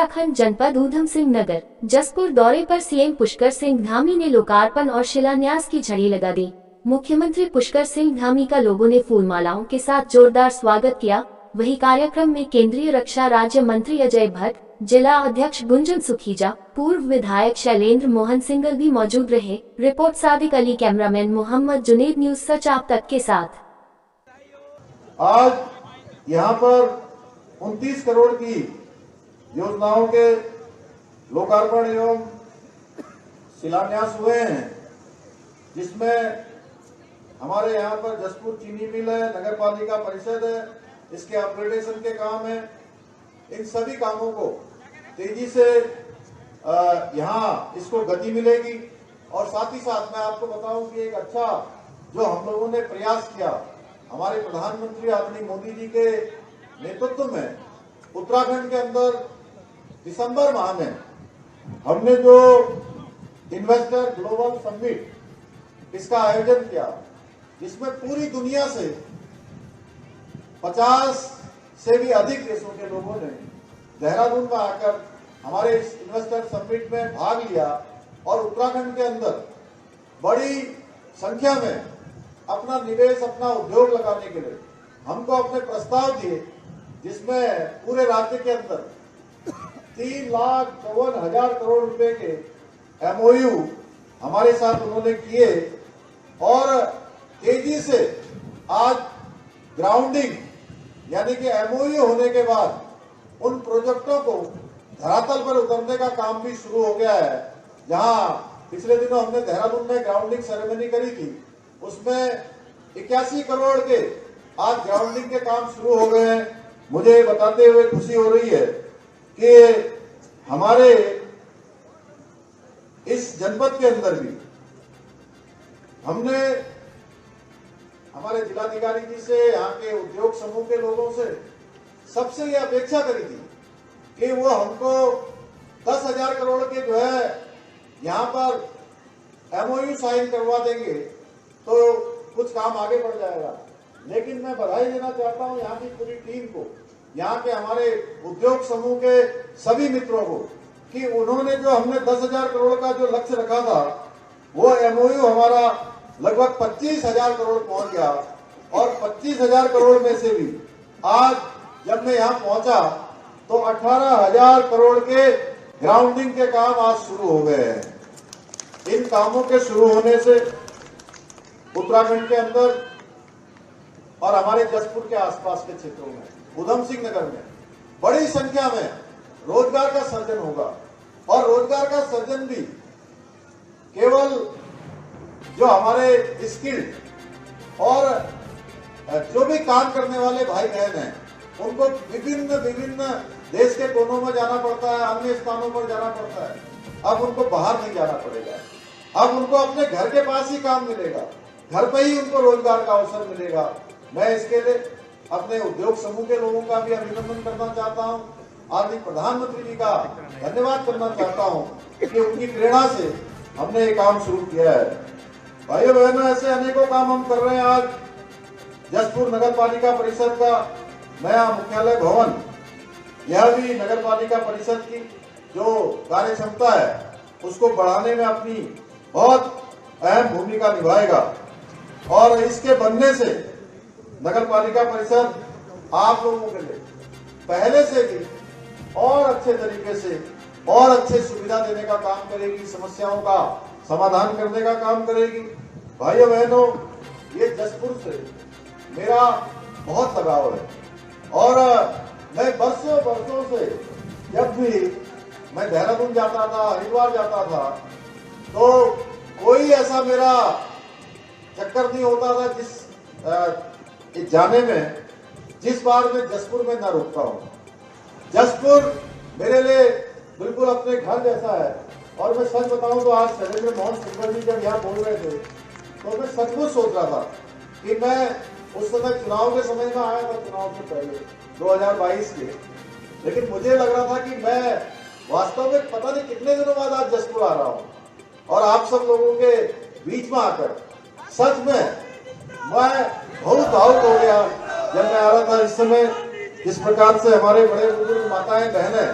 उत्तराखंड जनपद ऊधम सिंह नगर जसपुर दौरे पर सीएम पुष्कर सिंह धामी ने लोकार्पण और शिलान्यास की झड़ी लगा दी। मुख्यमंत्री पुष्कर सिंह धामी का लोगों ने फूलमालाओं के साथ जोरदार स्वागत किया। वही कार्यक्रम में केंद्रीय रक्षा राज्य मंत्री अजय भट्ट, जिला अध्यक्ष गुंजन सुखीजा, पूर्व विधायक शैलेंद्र मोहन सिंगल भी मौजूद रहे। Report Sadiq Ali, cameraman Mohammad Juned, news सच आप तक के साथ। आज यहाँ पर 29 करोड़ की योजनाओं के लोकार्पण एवं शिलान्यास हुए हैं, जिसमें हमारे यहाँ पर जसपुर चीनी मिल है, नगर पालिका परिषद है, इसके अपग्रेडेशन के काम है। इन सभी कामों को तेजी से यहाँ इसको गति मिलेगी। और साथ ही साथ मैं आपको बताऊं कि एक अच्छा जो हम लोगों ने प्रयास किया, हमारे प्रधानमंत्री आदरणीय मोदी जी के नेतृत्व में उत्तराखंड के अंदर दिसंबर माह में हमने जो इन्वेस्टर ग्लोबल समिट इसका आयोजन किया, जिसमें पूरी दुनिया से 50 से भी अधिक देशों के लोगों ने देहरादून में आकर हमारे इस इन्वेस्टर समिट में भाग लिया और उत्तराखंड के अंदर बड़ी संख्या में अपना निवेश, अपना उद्योग लगाने के लिए हमको अपने प्रस्ताव दिए, जिसमें पूरे राज्य के अंदर 3,54,000 करोड़ रुपए के एमओयू हमारे साथ उन्होंने किए। और तेजी से आज ग्राउंडिंग यानी कि एमओयू होने के बाद उन प्रोजेक्टों को धरातल पर उतरने का काम भी शुरू हो गया है। जहां पिछले दिनों हमने देहरादून में ग्राउंडिंग सेरेमनी करी थी, उसमें 81 करोड़ के आज ग्राउंडिंग के काम शुरू हो गए हैं। मुझे बताते हुए खुशी हो रही है कि हमारे इस जनपद के अंदर भी हमने हमारे जिलाधिकारी जी से, यहाँ के उद्योग समूह के लोगों से सबसे ये अपेक्षा करी थी कि वो हमको 10,000 करोड़ के जो है यहाँ पर एमओयू साइन करवा देंगे तो कुछ काम आगे बढ़ जाएगा। लेकिन मैं बधाई देना चाहता हूँ यहाँ की पूरी टीम को, यहाँ के हमारे उद्योग समूह के सभी मित्रों को, कि उन्होंने जो हमने 10,000 करोड़ का जो लक्ष्य रखा था, वो एमओयू हमारा लगभग 25,000 करोड़ पहुंच गया। और 25,000 करोड़ में से भी आज जब मैं यहाँ पहुंचा तो 18,000 करोड़ के ग्राउंडिंग के काम आज शुरू हो गए हैं। इन कामों के शुरू होने से उत्तराखंड के अंदर और हमारे जसपुर के आसपास के क्षेत्रों में, ऊधम सिंह नगर में बड़ी संख्या में रोजगार का सर्जन होगा। और रोजगार का सर्जन भी केवल जो हमारे स्किल्ड और जो भी काम करने वाले भाई बहन हैं, उनको विभिन्न देश के कोनों में जाना पड़ता है, अन्य स्थानों पर जाना पड़ता है। अब उनको बाहर नहीं जाना पड़ेगा, अब उनको अपने घर के पास ही काम मिलेगा, घर पे ही उनको रोजगार का अवसर मिलेगा। मैं इसके लिए अपने उद्योग समूह के लोगों का भी अभिनंदन करना चाहता हूं, आदरणीय प्रधानमंत्री जी का धन्यवाद करना चाहता हूं कि उनकी प्रेरणा से हमने ये काम शुरू किया है। भाइयों बहनों, ऐसे अनेकों काम हम कर रहे हैं। आज जसपुर नगर पालिका परिषद का नया मुख्यालय भवन, यह भी नगर पालिका परिषद की जो कार्य क्षमता है उसको बढ़ाने में अपनी बहुत अहम भूमिका निभाएगा। और इसके बनने से नगर पालिका परिषद आप लोगों के लिए पहले से भी और अच्छे तरीके से और अच्छे सुविधा देने का काम करेगी, समस्याओं का समाधान करने का काम करेगी। भाइयों बहनों, ये जसपुर से मेरा बहुत लगाव है और मैं बरसों से जब भी मैं देहरादून जाता था, हरिद्वार जाता था, तो कोई ऐसा मेरा चक्कर नहीं होता था जाने में जिस बार मैं जसपुर में न रुकता हूँ। जसपुर मेरे लिए बिल्कुल अपने घर जैसा है। और मैं सच बताऊं तो आज शैलेंद्र मोहन सिंगल जी जब यहाँ बोल रहे थे तो मैं सचमुच सोच रहा था कि मैं उस समय चुनाव के समय में आया था, चुनाव से पहले 2022 के, लेकिन मुझे लग रहा था कि मैं वास्तव में पता नहीं कितने दिनों बाद आज जसपुर आ रहा हूँ और आप सब लोगों के बीच में आकर सच में मैं बहुत भावुक हो गया जब मैं आ रहा था। इस समय जिस प्रकार से हमारे बड़े बुजुर्ग माताएं बहनें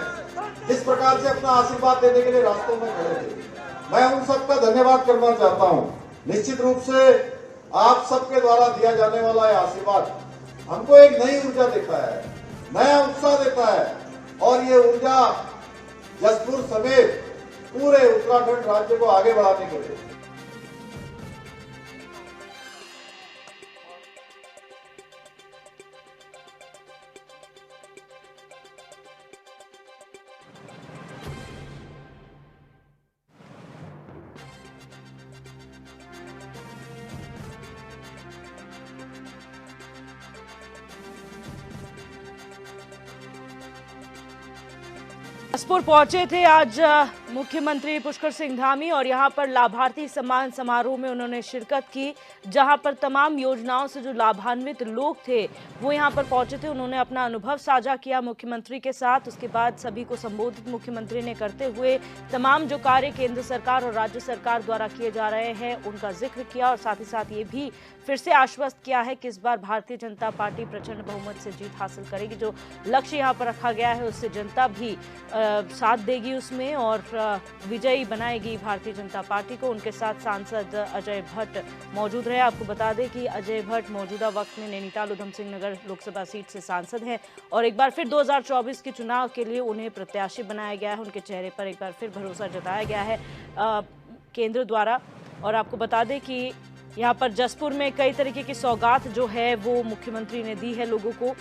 जिस प्रकार से अपना आशीर्वाद देने के लिए रास्तों में खड़े थे, मैं उन सबका धन्यवाद करना चाहता हूं। निश्चित रूप से आप सबके द्वारा दिया जाने वाला यह आशीर्वाद हमको एक नई ऊर्जा देता है, नया उत्साह देता है, और ये ऊर्जा जसपुर समेत पूरे उत्तराखंड राज्य को आगे बढ़ाने के लिए। जसपुर पहुंचे थे आज मुख्यमंत्री पुष्कर सिंह धामी और यहां पर लाभार्थी सम्मान समारोह में उन्होंने शिरकत की, जहां पर तमाम योजनाओं से जो लाभान्वित लोग थे वो यहां पर पहुंचे थे। उन्होंने अपना अनुभव साझा किया मुख्यमंत्री के साथ। उसके बाद सभी को संबोधित मुख्यमंत्री ने करते हुए तमाम जो कार्य केंद्र सरकार और राज्य सरकार द्वारा किए जा रहे हैं उनका जिक्र किया, और साथ ही साथ ये भी फिर से आश्वस्त किया है कि इस बार भारतीय जनता पार्टी प्रचंड बहुमत से जीत हासिल करेगी। जो लक्ष्य यहाँ पर रखा गया है उससे जनता भी साथ देगी उसमें और विजयी बनाएगी भारतीय जनता पार्टी को। उनके साथ सांसद अजय भट्ट मौजूद रहे। आपको बता दें कि अजय भट्ट मौजूदा वक्त में नैनीताल उधम सिंह नगर लोकसभा सीट से सांसद हैं और एक बार फिर 2024 के चुनाव के लिए उन्हें प्रत्याशी बनाया गया है। उनके चेहरे पर एक बार फिर भरोसा जताया गया है केंद्र द्वारा। और आपको बता दें कि यहाँ पर जसपुर में कई तरीके की सौगात जो है वो मुख्यमंत्री ने दी है लोगों को।